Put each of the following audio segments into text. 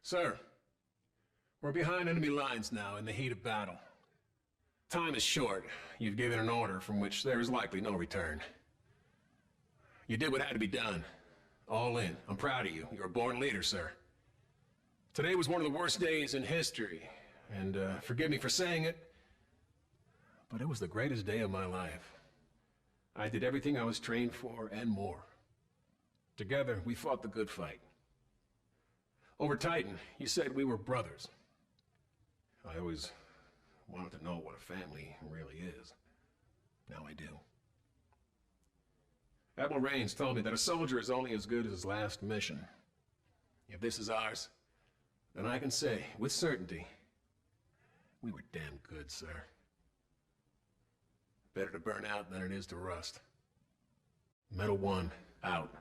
Sir, we're behind enemy lines now in the heat of battle. Time is short. You've given an order from which there is likely no return. You did what had to be done. All in. I'm proud of you. You're a born leader, sir. Today was one of the worst days in history, and forgive me for saying it, but it was the greatest day of my life. I did everything I was trained for and more. Together, we fought the good fight. Over Titan, you said we were brothers. I always wanted to know what a family really is. Now I do. Admiral Raines told me that a soldier is only as good as his last mission. If this is ours, then I can say, with certainty, we were damn good, sir. Better to burn out than it is to rust. Metal One, out.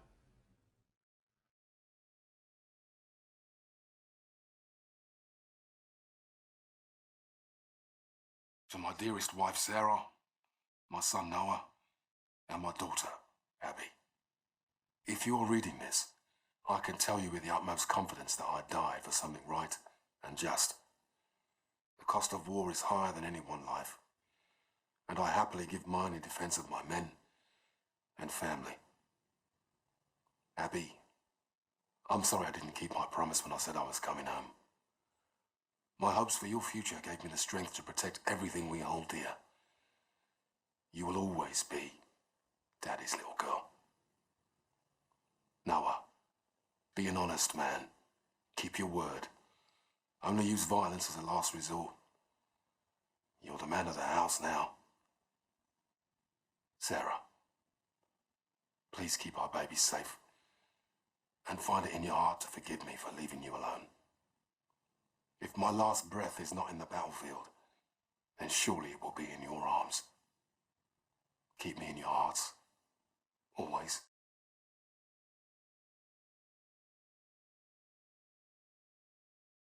To my dearest wife, Sarah, my son, Noah, and my daughter, Abby. If you're reading this, I can tell you with the utmost confidence that I died for something right and just. The cost of war is higher than any one life, and I happily give mine in defense of my men and family. Abby, I'm sorry I didn't keep my promise when I said I was coming home. My hopes for your future gave me the strength to protect everything we hold dear. You will always be Daddy's little girl. Noah, be an honest man. Keep your word. Only use violence as a last resort. You're the man of the house now. Sarah, please keep our baby safe and find it in your heart to forgive me for leaving you alone. If my last breath is not in the battlefield, then surely it will be in your arms. Keep me in your hearts, always.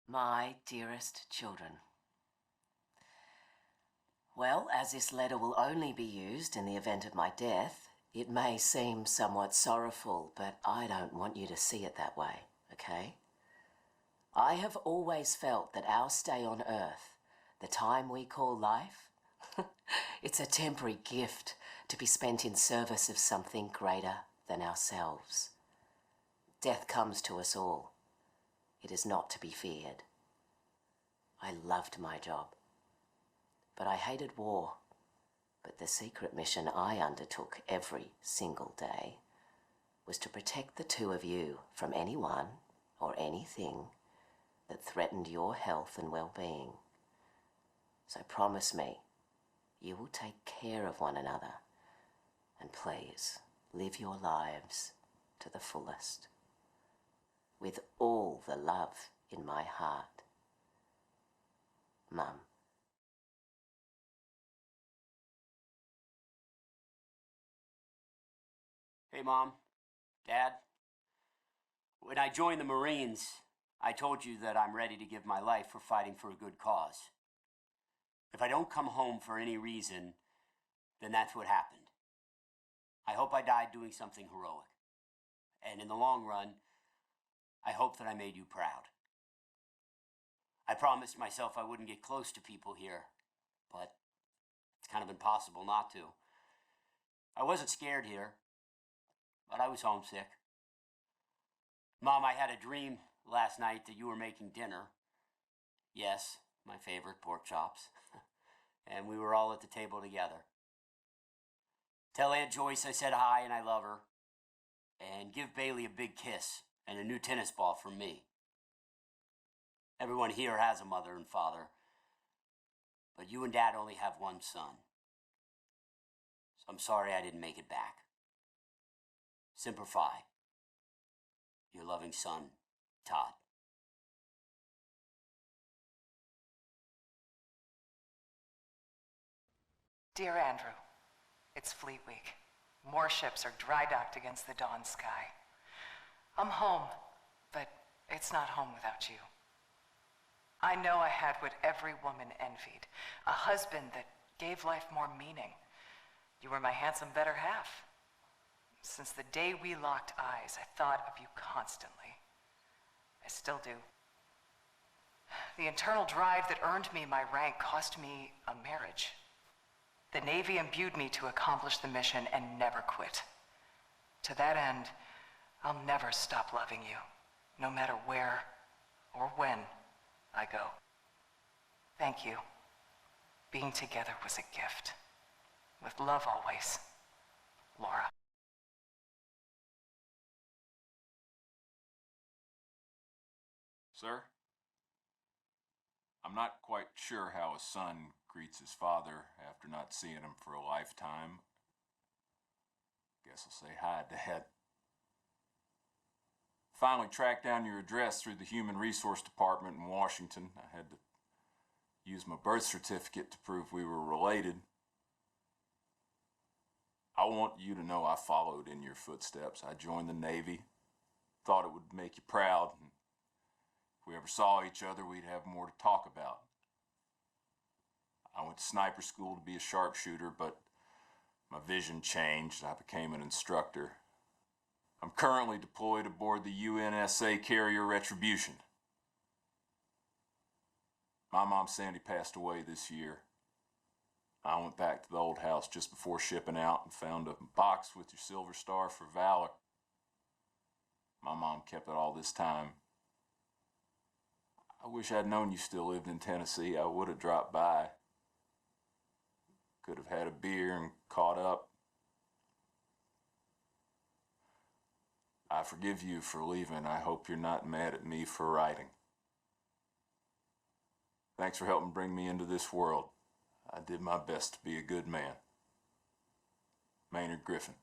My dearest children. Well, as this letter will only be used in the event of my death, it may seem somewhat sorrowful, but I don't want you to see it that way, okay? I have always felt that our stay on Earth, the time we call life, it's a temporary gift to be spent in service of something greater than ourselves. Death comes to us all. It is not to be feared. I loved my job, but I hated war. But the secret mission I undertook every single day was to protect the two of you from anyone or anything that threatened your health and well-being. So promise me you will take care of one another, and please live your lives to the fullest, with all the love in my heart. Mum. Hey, Mom, Dad. When I joined the Marines, I told you that I'm ready to give my life for fighting for a good cause. If I don't come home for any reason, then that's what happened. I hope I died doing something heroic. And in the long run, I hope that I made you proud. I promised myself I wouldn't get close to people here, but it's kind of impossible not to. I wasn't scared here, but I was homesick. Mom, I had a dream last night that you were making dinner. Yes, my favorite pork chops. And we were all at the table together. Tell Aunt Joyce I said hi and I love her. And give Bailey a big kiss and a new tennis ball from me. Everyone here has a mother and father, but you and Dad only have one son. So I'm sorry I didn't make it back. Semper Fi. Your loving son, Todd. Dear Andrew, it's Fleet Week. More ships are dry docked against the dawn sky. I'm home, but it's not home without you. I know I had what every woman envied, a husband that gave life more meaning. You were my handsome better half. Since the day we locked eyes, I thought of you constantly. I still do. The internal drive that earned me my rank cost me a marriage. The Navy imbued me to accomplish the mission and never quit. To that end, I'll never stop loving you, no matter where or when I go. Thank you. Being together was a gift. With love always, Laura. Sir? I'm not quite sure how a son greets his father after not seeing him for a lifetime. Guess I'll say hi, Dad. Finally tracked down your address through the Human Resource Department in Washington. I had to use my birth certificate to prove we were related. I want you to know I followed in your footsteps. I joined the Navy. Thought it would make you proud. If we ever saw each other, we'd have more to talk about. I went to sniper school to be a sharpshooter, but my vision changed. I became an instructor. I'm currently deployed aboard the UNSA carrier Retribution. My mom Sandy passed away this year. I went back to the old house just before shipping out and found a box with your Silver Star for Valor. My mom kept it all this time. I wish I'd known you still lived in Tennessee. I would have dropped by. Could have had a beer and caught up. I forgive you for leaving. I hope you're not mad at me for writing. Thanks for helping bring me into this world. I did my best to be a good man. Maynard Griffin.